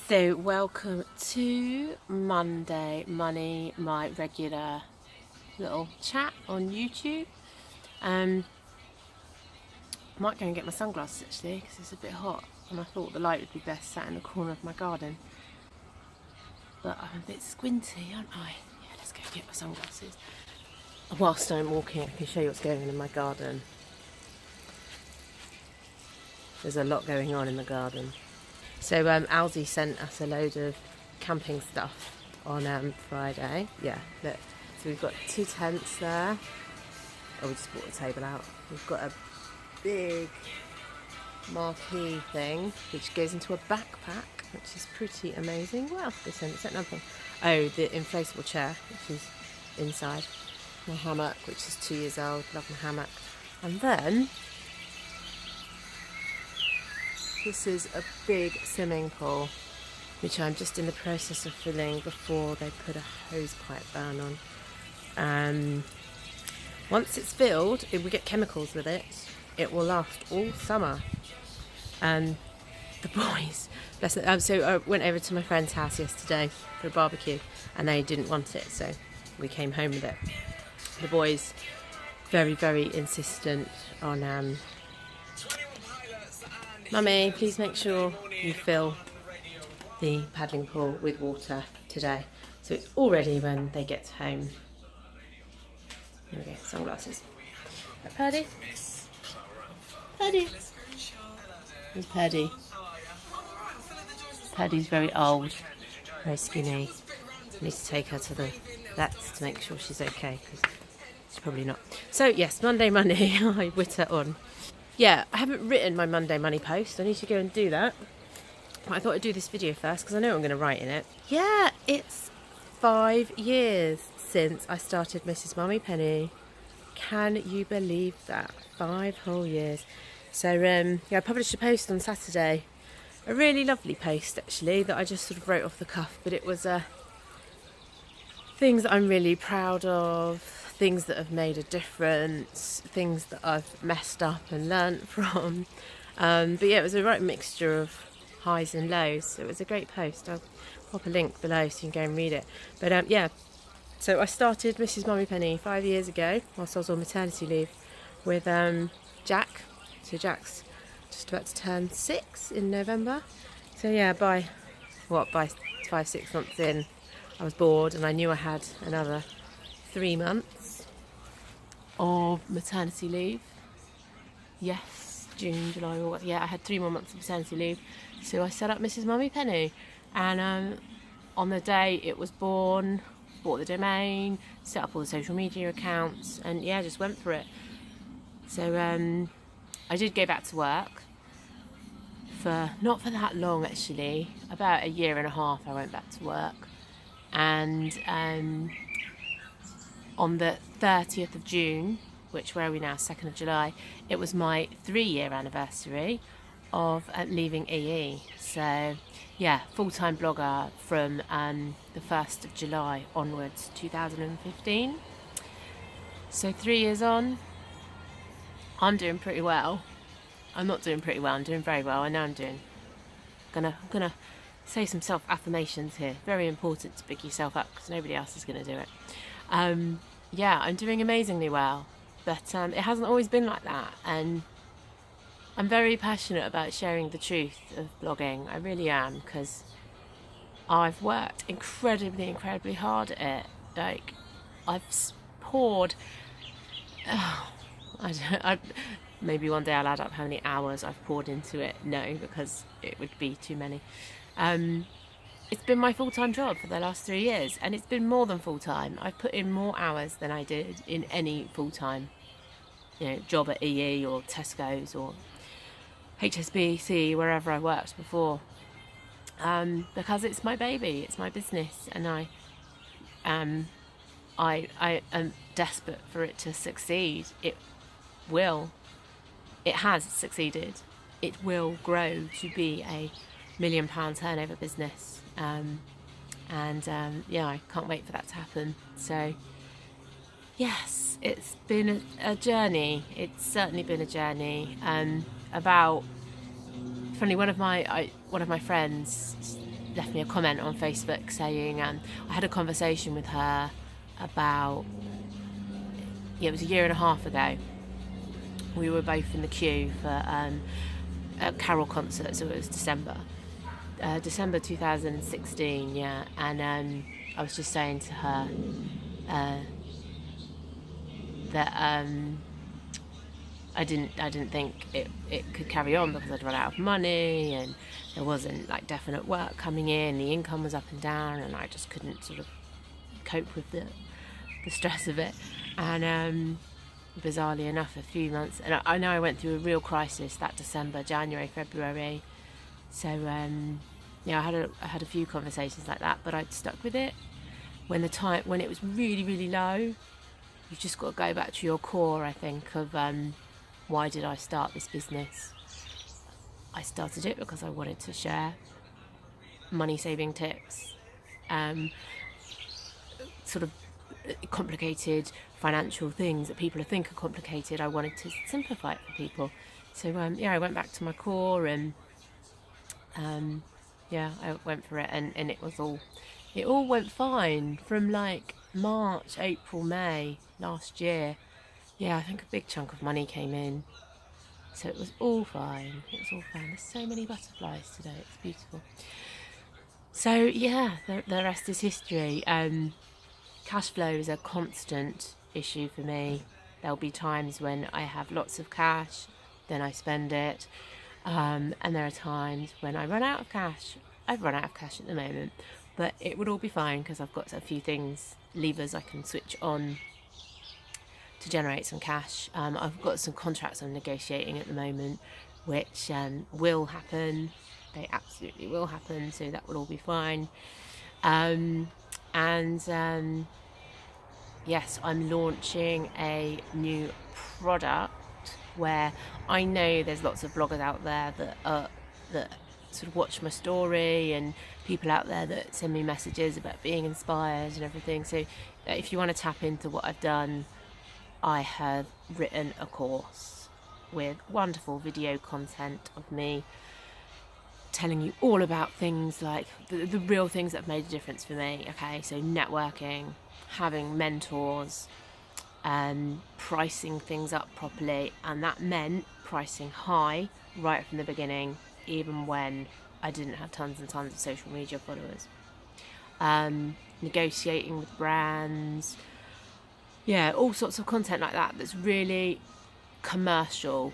So welcome to Monday Money, my regular little chat on YouTube. I might go and get my sunglasses actually because it's a bit hot and I thought the light would be best sat in the corner of my garden. But I'm a bit squinty, aren't I? Yeah, let's go get my sunglasses. Whilst I'm walking, I can show you what's going on in my garden. There's a lot going on in the garden. So Alzi sent us a load of camping stuff on Friday. Yeah, look. So we've got 2 tents there. Oh, we just brought the table out. We've got a big marquee thing which goes into a backpack, which is pretty amazing. What else did they send another thing. Oh, the inflatable chair, which is inside. My hammock, which is 2 years old. Love my hammock. And then this is a big swimming pool, which I'm just in the process of filling before they put a hose pipe ban on. Once it's filled, if we get chemicals with it, it will last all summer. And the boys, bless them. So I went over to my friend's house yesterday for a barbecue, and they didn't want it, so we came home with it. The boys, very, very insistent on Mummy, please make sure you fill the paddling pool with water today. So it's all ready when they get home. Here we go, sunglasses. Right, Paddy? Paddy? There's Paddy. Paddy's very old, very skinny. I need to take her to the vets to make sure she's okay, because she's probably not. So yes, Monday Money, I witter on. Yeah, I haven't written my Monday Money post. I need to go and do that. But I thought I'd do this video first because I know I'm going to write in it. Yeah, it's 5 years since I started Mrs. Mummypenny. Can you believe that? 5 whole years. So, yeah, I published a post on Saturday. A really lovely post, actually, that I just sort of wrote off the cuff. But it was things that I'm really proud of, things that have made a difference, things that I've messed up and learnt from. But yeah, it was a right mixture of highs and lows. So it was a great post. I'll pop a link below so you can go and read it. But yeah, so I started Mrs. Mummypenny 5 years ago whilst I was on maternity leave with Jack. So Jack's just about to turn 6 in November. So yeah, by 5-6 months in, I was bored and I knew I had another 3 months of maternity leave. Yes, June, July, August. Yeah, I had 3 more months of maternity leave. So I set up Mrs. Mummypenny. And on the day it was born, bought the domain, set up all the social media accounts, and yeah, just went for it. So I did go back to work for, not for that long actually, about 1.5 years I went back to work. And on the 30th of June, which where are we now, 2nd of July, it was my 3-year anniversary of leaving EE. So yeah, full-time blogger from the 1st of July onwards, 2015. So 3 years on, I'm doing pretty well. I'm not doing pretty well, I'm doing very well. I know I'm doing. I'm gonna say some self-affirmations here. Very important to pick yourself up because nobody else is going to do it. Yeah, I'm doing amazingly well, but it hasn't always been like that, and I'm very passionate about sharing the truth of blogging. I really am, because I've worked incredibly hard at it. Like, I've poured... maybe one day I'll add up how many hours I've poured into it. No, because it would be too many. It's been my full-time job for the last 3 years, and it's been more than full-time. I've put in more hours than I did in any full-time, job at EE or Tesco's or HSBC, wherever I worked before, because it's my baby, it's my business, and I am desperate for it to succeed. It has succeeded. It will grow to be a £1 million turnover business, yeah, I can't wait for that to happen. So yes, it's been a journey. It's certainly been a journey. Funny, one of my friends left me a comment on Facebook saying I had a conversation with her about, it was a year and a half ago. We were both in the queue for a carol concert, so it was December 2016, yeah. And I was just saying to her that I didn't think it could carry on because I'd run out of money and there wasn't like definite work coming in. The income was up and down, and I just couldn't sort of cope with the stress of it. And bizarrely enough, a few months, and I know I went through a real crisis that December, January, February. So yeah, I had a few conversations like that, but I'd stuck with it. When it was really, really low, you've just got to go back to your core, I think, of why did I start this business? I started it because I wanted to share money saving tips, sort of complicated financial things that people think are complicated. I wanted to simplify it for people. So yeah, I went back to my core, and yeah, I went for it, and it all went fine from like March, April, May last year. Yeah, I think a big chunk of money came in, so it was all fine. There's so many butterflies today, it's beautiful. So yeah, the rest is history. Cash flow is a constant issue for me. There'll be times when I have lots of cash, then I spend it, and there are times when I run out of cash. I've run out of cash at the moment, but it would all be fine because I've got a few levers I can switch on to generate some cash. I've got some contracts I'm negotiating at the moment, which will happen. They absolutely will happen, so that will all be fine. Yes, I'm launching a new product where I know there's lots of bloggers out there that sort of watch my story, and people out there that send me messages about being inspired and everything. So if you want to tap into what I've done, I have written a course with wonderful video content of me telling you all about things like the real things that have made a difference for me. Okay, so networking, having mentors, pricing things up properly, and that meant pricing high right from the beginning, even when I didn't have tons and tons of social media followers. Negotiating with brands, yeah, all sorts of content like that that's really commercial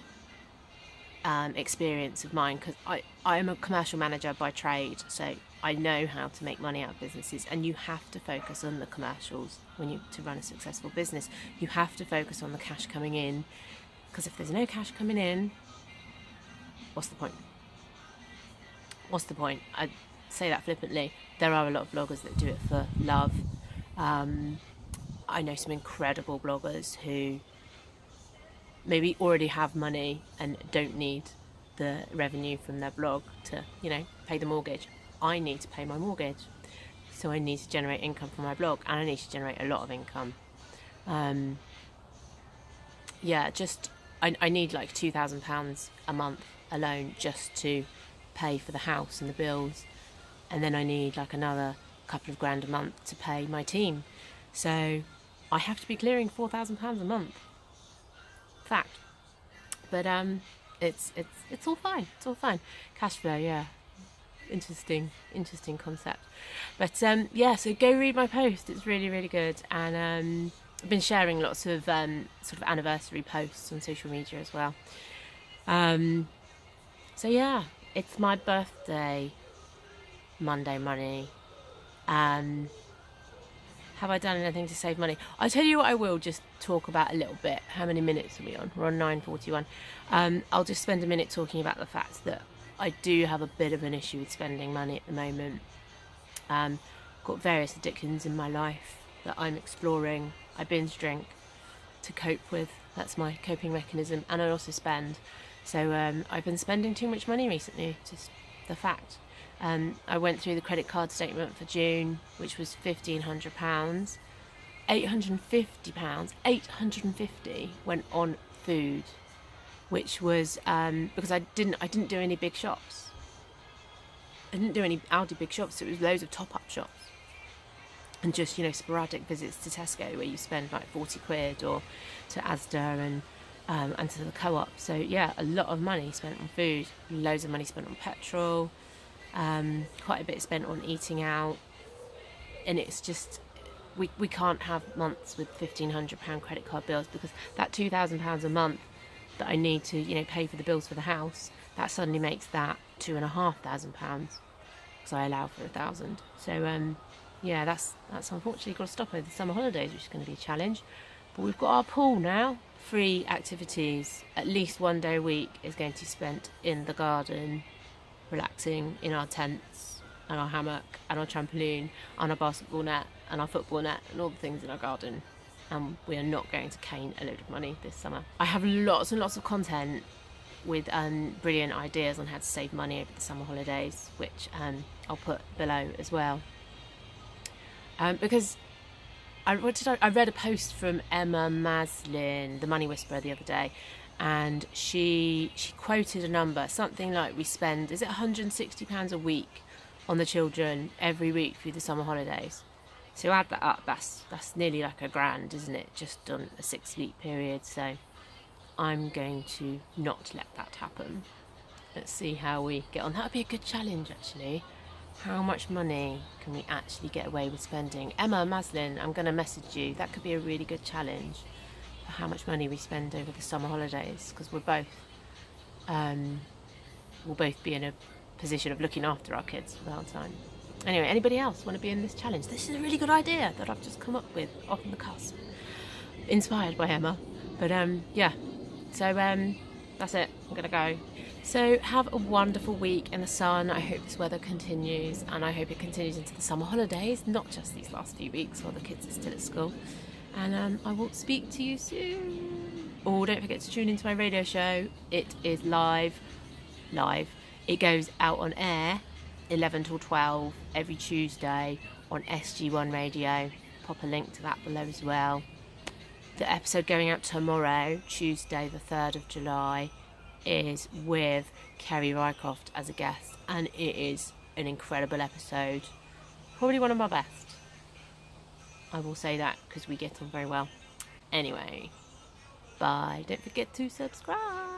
experience of mine, because I am a commercial manager by trade, so I know how to make money out of businesses, and you have to focus on the commercials to run a successful business. You have to focus on the cash coming in, because if there's no cash coming in, what's the point? I say that flippantly. There are a lot of bloggers that do it for love. I know some incredible bloggers who maybe already have money and don't need the revenue from their blog to, pay the mortgage. I need to pay my mortgage, so I need to generate income from my blog, and I need to generate a lot of income. I need like £2,000 a month alone just to pay for the house and the bills, and then I need like another couple of grand a month to pay my team. So I have to be clearing £4,000 a month. Fact. But it's all fine. It's all fine. Cash flow, yeah. Interesting concept. But so go read my post. It's really, really good. And I've been sharing lots of sort of anniversary posts on social media as well. So yeah, it's my birthday, Monday money. Have I done anything to save money? I'll tell you what I will just talk about a little bit. How many minutes are we on? We're on 9:41. I'll just spend a minute talking about the fact that I do have a bit of an issue with spending money at the moment. Got various addictions in my life that I'm exploring. I binge drink to cope with. That's my coping mechanism. And I also spend. So I've been spending too much money recently, just the fact. I went through the credit card statement for June, which was £1,500. £850 went on food, which was because I didn't do any big shops. I didn't do any Aldi big shops. It was loads of top-up shops and just, sporadic visits to Tesco where you spend like 40 quid, or to Asda and to the co-op. So yeah, a lot of money spent on food, loads of money spent on petrol, quite a bit spent on eating out. And it's just, we can't have months with £1,500 credit card bills, because that £2,000 a month that I need to, pay for the bills for the house, that suddenly makes that £2,500, because I allow for 1,000. So yeah, that's unfortunately got to stop over the summer holidays, which is going to be a challenge. But we've got our pool now. Free activities, at least one day a week, is going to be spent in the garden, relaxing in our tents and our hammock and our trampoline and our basketball net and our football net and all the things in our garden. And we are not going to cane a load of money this summer. I have lots and lots of content with brilliant ideas on how to save money over the summer holidays, which I'll put below as well. Because I read a post from Emma Maslin, the Money Whisperer, the other day, and she quoted a number, something like we spend, is it £160 a week on the children every week through the summer holidays? So add that up, that's nearly like £1,000, isn't it? Just on a 6-week period. So I'm going to not let that happen. Let's see how we get on. That would be a good challenge, actually. How much money can we actually get away with spending? Emma Maslin, I'm going to message you. That could be a really good challenge for how much money we spend over the summer holidays, because we'll both be in a position of looking after our kids for the whole time. Anyway, anybody else want to be in this challenge? This is a really good idea that I've just come up with off the cusp, inspired by Emma. But yeah, so that's it. I'm going to go. So have a wonderful week in the sun. I hope this weather continues, and I hope it continues into the summer holidays, not just these last few weeks while the kids are still at school. And I will speak to you soon. Oh, don't forget to tune into my radio show. It is live. It goes out on air 11 till 12 every Tuesday on SG1 Radio. Pop a link to that below as well. The episode going out tomorrow, Tuesday the 3rd of July, is with Kerry Rycroft as a guest, and it is an incredible episode, probably one of my best. I will say that because we get on very well. Anyway, bye. Don't forget to subscribe.